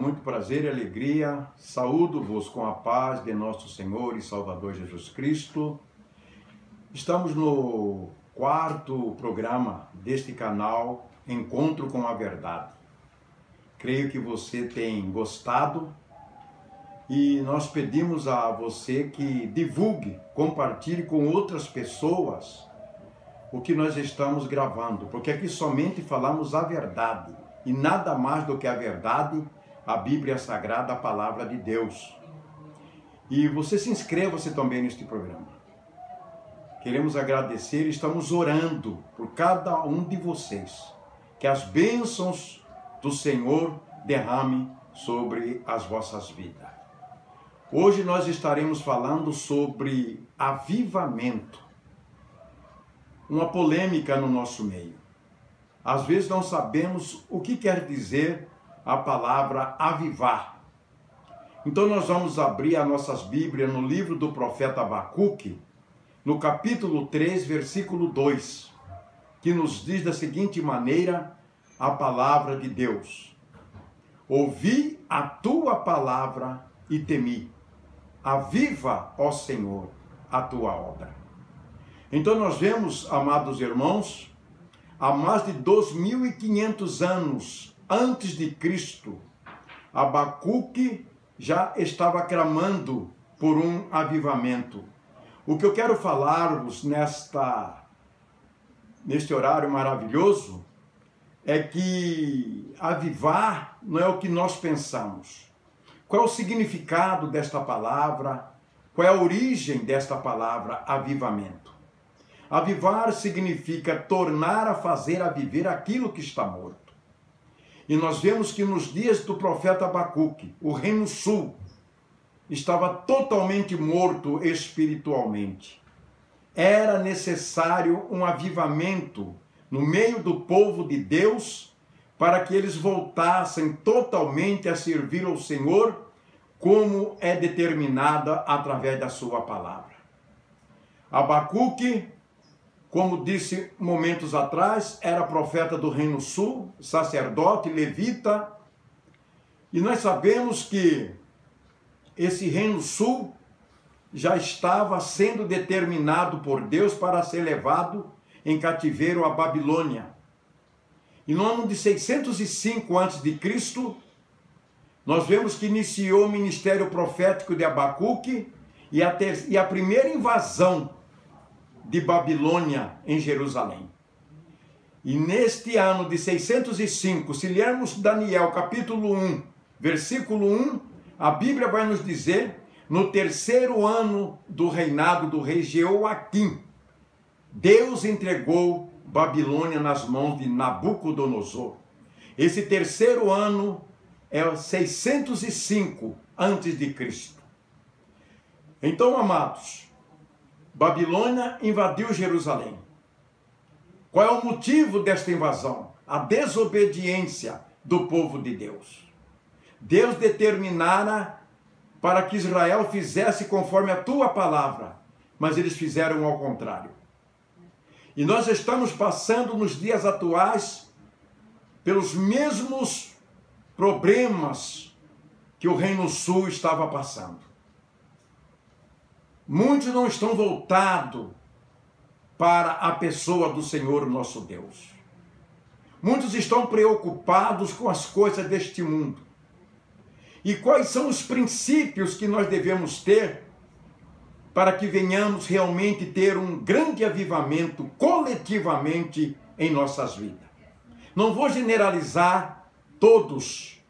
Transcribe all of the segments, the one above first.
muito prazer e alegria, saúdo-vos com a paz de nosso Senhor e Salvador Jesus Cristo. Estamos no quarto programa deste canal, Encontro com a Verdade. Creio que você tem gostado e nós pedimos a você que divulgue, compartilhe com outras pessoas o que nós estamos gravando, porque aqui somente falamos a verdade e nada mais do que a verdade, a Bíblia Sagrada, a Palavra de Deus. E você se inscreva-se também neste programa. Queremos agradecer, estamos orando por cada um de vocês, que as bênçãos do Senhor derrame sobre as vossas vidas. Hoje nós estaremos falando sobre avivamento, uma polêmica no nosso meio. Às vezes não sabemos o que quer dizer a palavra avivar. Então nós vamos abrir as nossas Bíblias no livro do profeta Abacuque, no capítulo 3, versículo 2, que nos diz da seguinte maneira a palavra de Deus: ouvi a tua palavra e temi. Aviva, ó Senhor, a tua obra. Então nós vemos, amados irmãos, há mais de 2.500 anos antes de Cristo, Abacuque já estava clamando por um avivamento. O que eu quero falar-vos neste horário maravilhoso é que avivar não é o que nós pensamos. Qual é o significado desta palavra? Qual é a origem desta palavra avivamento? Avivar significa tornar a fazer a viver aquilo que está morto. E nós vemos que nos dias do profeta Abacuque, o Reino Sul estava totalmente morto espiritualmente. Era necessário um avivamento no meio do povo de Deus para que eles voltassem totalmente a servir ao Senhor como é determinada através da sua palavra. Abacuque, como disse momentos atrás, era profeta do Reino Sul, sacerdote, levita, e nós sabemos que esse Reino Sul já estava sendo determinado por Deus para ser levado em cativeiro à Babilônia. E no ano de 605 a.C., nós vemos que iniciou o ministério profético de Abacuque e a primeira invasão de Babilônia em Jerusalém. E neste ano de 605, se lermos Daniel capítulo 1, versículo 1, a Bíblia vai nos dizer: no terceiro ano do reinado do rei Jeoaquim, Deus entregou Babilônia nas mãos de Nabucodonosor. Esse terceiro ano é 605 a.C. Então, amados, Babilônia invadiu Jerusalém. Qual é o motivo desta invasão? A desobediência do povo de Deus. Deus determinara para que Israel fizesse conforme a tua palavra, mas eles fizeram ao contrário. E nós estamos passando nos dias atuais pelos mesmos problemas que o Reino Sul estava passando. Muitos não estão voltados para a pessoa do Senhor nosso Deus. Muitos estão preocupados com as coisas deste mundo. E quais são os princípios que nós devemos ter para que venhamos realmente ter um grande avivamento coletivamente em nossas vidas? Não vou generalizar todos,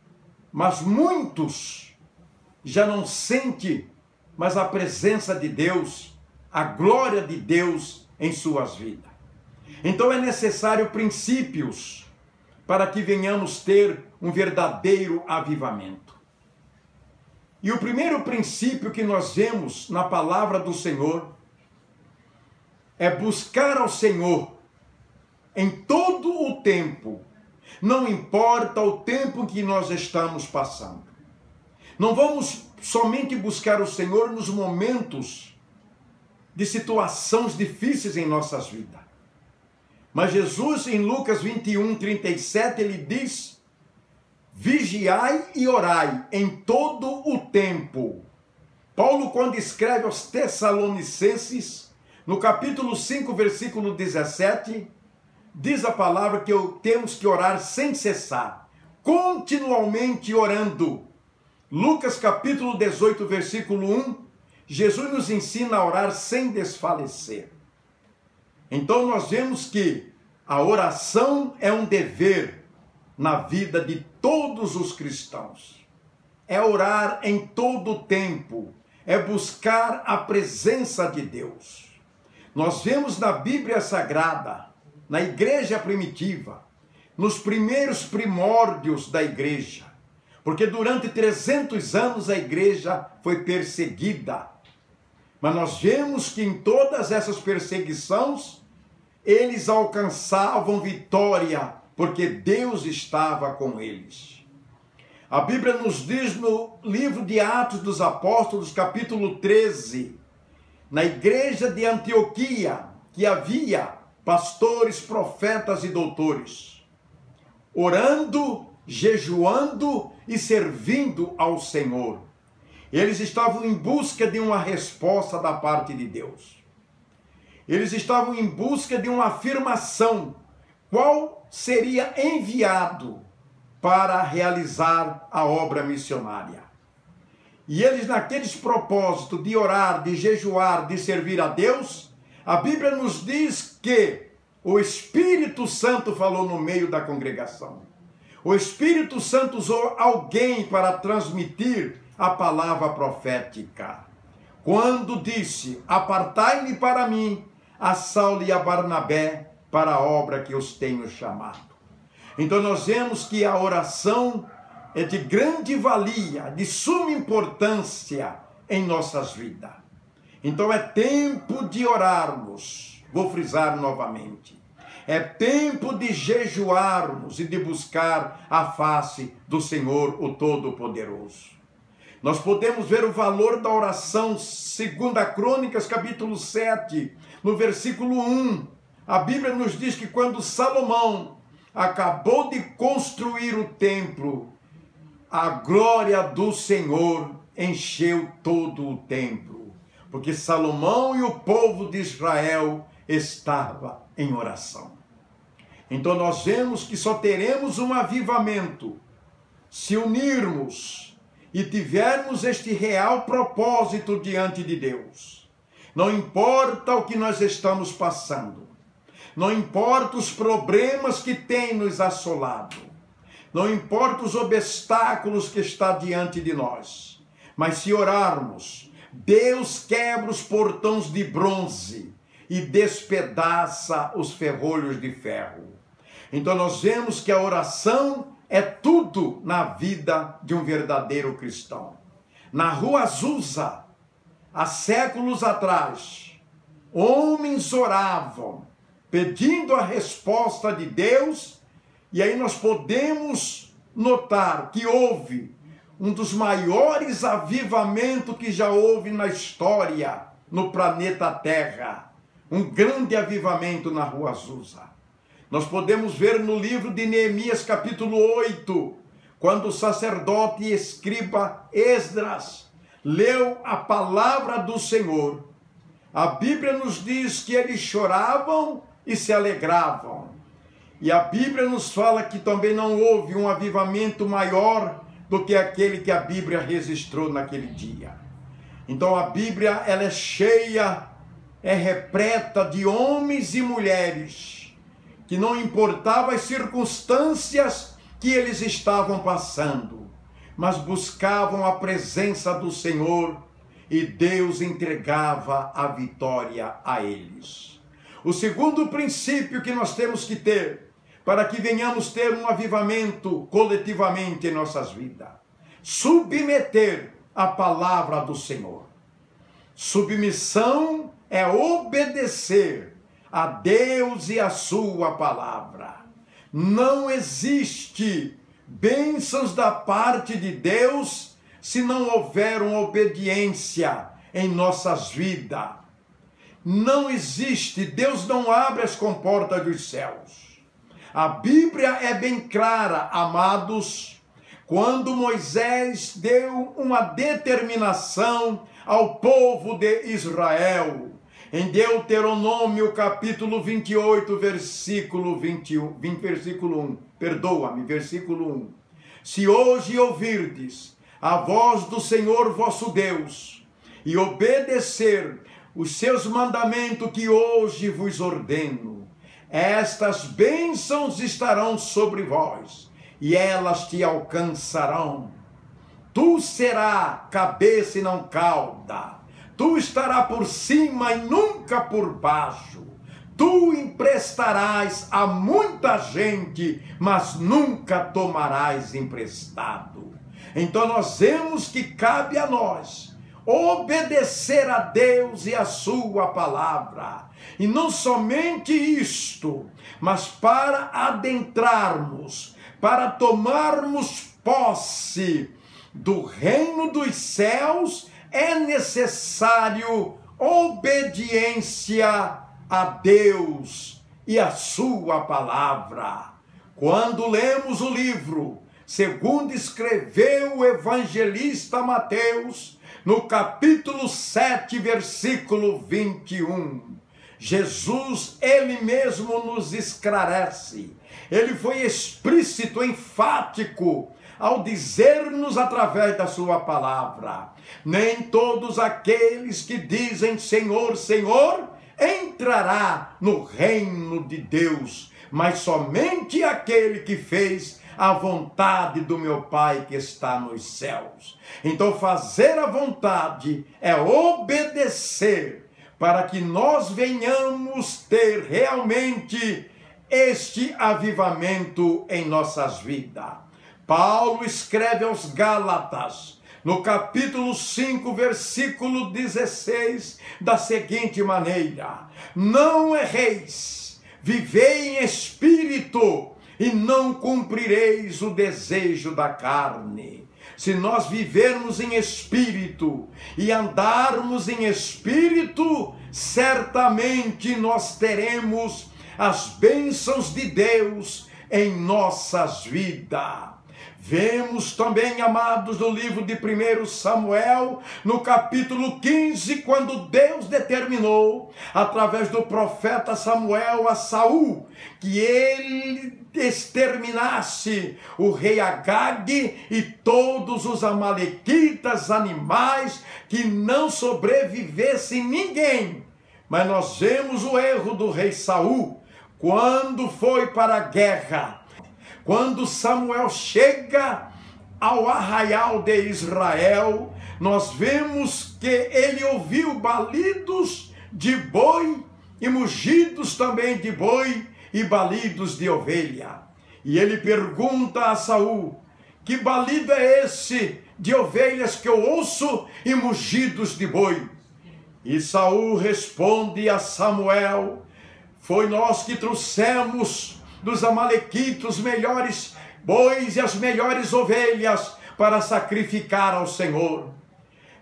mas muitos já não sentem mais a presença de Deus, a glória de Deus em suas vidas. Então é necessário princípios para que venhamos ter um verdadeiro avivamento. E o primeiro princípio que nós vemos na palavra do Senhor é buscar ao Senhor em todo o tempo, não importa o tempo que nós estamos passando. Não vamos somente buscar o Senhor nos momentos de situações difíceis em nossas vidas. Mas Jesus, em Lucas 21, 37, ele diz vigiai e orai em todo o tempo. Paulo, quando escreve aos Tessalonicenses, no capítulo 5, versículo 17, diz a palavra que temos que orar sem cessar, continuamente orando. Lucas capítulo 18, versículo 1, Jesus nos ensina a orar sem desfalecer. Então nós vemos que a oração é um dever na vida de todos os cristãos. É orar em todo o tempo, é buscar a presença de Deus. Nós vemos na Bíblia Sagrada, na igreja primitiva, nos primeiros primórdios da igreja, porque durante 300 anos a igreja foi perseguida. Mas nós vemos que em todas essas perseguições, eles alcançavam vitória, porque Deus estava com eles. A Bíblia nos diz no livro de Atos dos Apóstolos, capítulo 13, na igreja de Antioquia, que havia pastores, profetas e doutores, orando, jejuando e servindo ao Senhor. Eles estavam em busca de uma resposta da parte de Deus. Eles estavam em busca de uma afirmação. Qual seria enviado para realizar a obra missionária? E eles, naqueles propósitos de orar, de jejuar, de servir a Deus, a Bíblia nos diz que o Espírito Santo falou no meio da congregação. O Espírito Santo usou alguém para transmitir a palavra profética. Quando disse: apartai-me para mim a Saulo e a Barnabé para a obra que os tenho chamado. Então nós vemos que a oração é de grande valia, de suma importância em nossas vidas. Então é tempo de orarmos, vou frisar novamente. É tempo de jejuarmos e de buscar a face do Senhor, o Todo-Poderoso. Nós podemos ver o valor da oração, 2 Crônicas, capítulo 7, no versículo 1. A Bíblia nos diz que quando Salomão acabou de construir o templo, a glória do Senhor encheu todo o templo, porque Salomão e o povo de Israel estavam em oração. Então nós vemos que só teremos um avivamento se unirmos e tivermos este real propósito diante de Deus. Não importa o que nós estamos passando, não importa os problemas que têm nos assolado, não importa os obstáculos que estão diante de nós, mas se orarmos, Deus quebra os portões de bronze e despedaça os ferrolhos de ferro. Então nós vemos que a oração é tudo na vida de um verdadeiro cristão. Na rua Azusa, há séculos atrás, homens oravam, pedindo a resposta de Deus, e aí nós podemos notar que houve um dos maiores avivamentos que já houve na história, no planeta Terra. Um grande avivamento na rua Azusa. Nós podemos ver no livro de Neemias, capítulo 8, quando o sacerdote e escriba Esdras leu a palavra do Senhor. A Bíblia nos diz que eles choravam e se alegravam. E a Bíblia nos fala que também não houve um avivamento maior do que aquele que a Bíblia registrou naquele dia. Então a Bíblia, ela é cheia, é repleta de homens e mulheres que não importava as circunstâncias que eles estavam passando, mas buscavam a presença do Senhor e Deus entregava a vitória a eles. O segundo princípio que nós temos que ter para que venhamos ter um avivamento coletivamente em nossas vidas: submeter a palavra do Senhor. Submissão é obedecer a Deus e a sua palavra. Não existe bênçãos da parte de Deus se não houver uma obediência em nossas vidas. Não existe, Deus não abre as comportas dos céus. A Bíblia é bem clara, amados, quando Moisés deu uma determinação ao povo de Israel. Em Deuteronômio capítulo 28, versículo 1. Versículo 1. Se hoje ouvirdes a voz do Senhor vosso Deus, e obedecer os seus mandamentos que hoje vos ordeno, estas bênçãos estarão sobre vós, e elas te alcançarão. Tu serás cabeça e não cauda. Tu estarás por cima e nunca por baixo. Tu emprestarás a muita gente, mas nunca tomarás emprestado. Então nós vemos que cabe a nós obedecer a Deus e a sua palavra. E não somente isto, mas para adentrarmos, para tomarmos posse do reino dos céus, é necessário obediência a Deus e a sua palavra. Quando lemos o livro, segundo escreveu o evangelista Mateus, no capítulo 7, versículo 21, Jesus, ele mesmo nos esclarece. Ele foi explícito, enfático, ao dizer-nos através da sua palavra: nem todos aqueles que dizem Senhor, Senhor, entrará no reino de Deus, mas somente aquele que fez a vontade do meu Pai que está nos céus. Então fazer a vontade é obedecer, para que nós venhamos ter realmente este avivamento em nossas vidas. Paulo escreve aos Gálatas, no capítulo 5, versículo 16, da seguinte maneira: não erreis, vivei em espírito, e não cumprireis o desejo da carne. Se nós vivermos em espírito e andarmos em espírito, certamente nós teremos as bênçãos de Deus em nossas vidas. Vemos também, amados, no livro de 1 Samuel, no capítulo 15, quando Deus determinou, através do profeta Samuel, a Saul, que ele exterminasse o rei Agag e todos os amalequitas, animais, que não sobrevivesse ninguém. Mas nós vemos o erro do rei Saul, quando foi para a guerra. Quando Samuel chega ao arraial de Israel, nós vemos que ele ouviu balidos de boi e mugidos também de boi e balidos de ovelha. E ele pergunta a Saul: que balido é esse de ovelhas que eu ouço e mugidos de boi? E Saul responde a Samuel: foi nós que trouxemos dos amalequitos os melhores bois e as melhores ovelhas para sacrificar ao Senhor.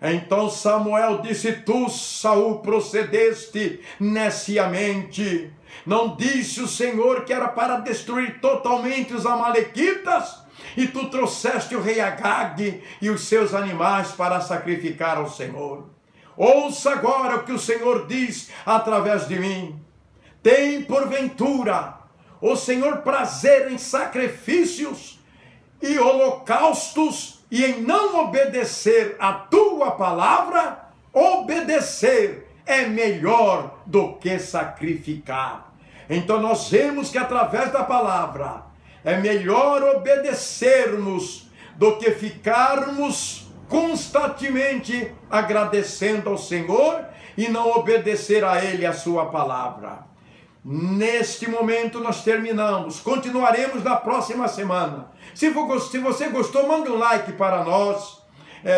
Então Samuel disse: tu, Saul, procedeste neciamente. Não disse o Senhor que era para destruir totalmente os amalequitas? E tu trouxeste o rei Agag e os seus animais para sacrificar ao Senhor. Ouça agora o que o Senhor diz através de mim. Tem porventura o Senhor prazer em sacrifícios e holocaustos, e em não obedecer a tua palavra? Obedecer é melhor do que sacrificar. Então nós vemos que através da palavra é melhor obedecermos do que ficarmos constantemente agradecendo ao Senhor e não obedecer a Ele, a sua palavra. Neste momento nós terminamos, continuaremos na próxima semana. Se você gostou, mande um like para nós,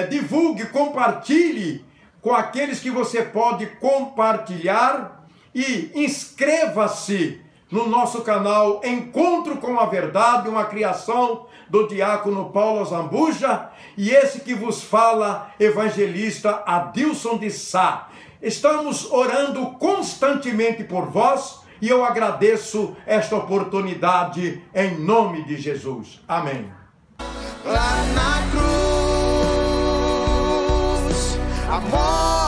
divulgue, compartilhe com aqueles que você pode compartilhar e inscreva-se no nosso canal Encontro com a Verdade, uma criação do diácono Paulo Zambuja, e esse que vos fala, evangelista Adilson de Sá. Estamos orando constantemente por vós, e eu agradeço esta oportunidade em nome de Jesus. Amém. lá na cruz, a morte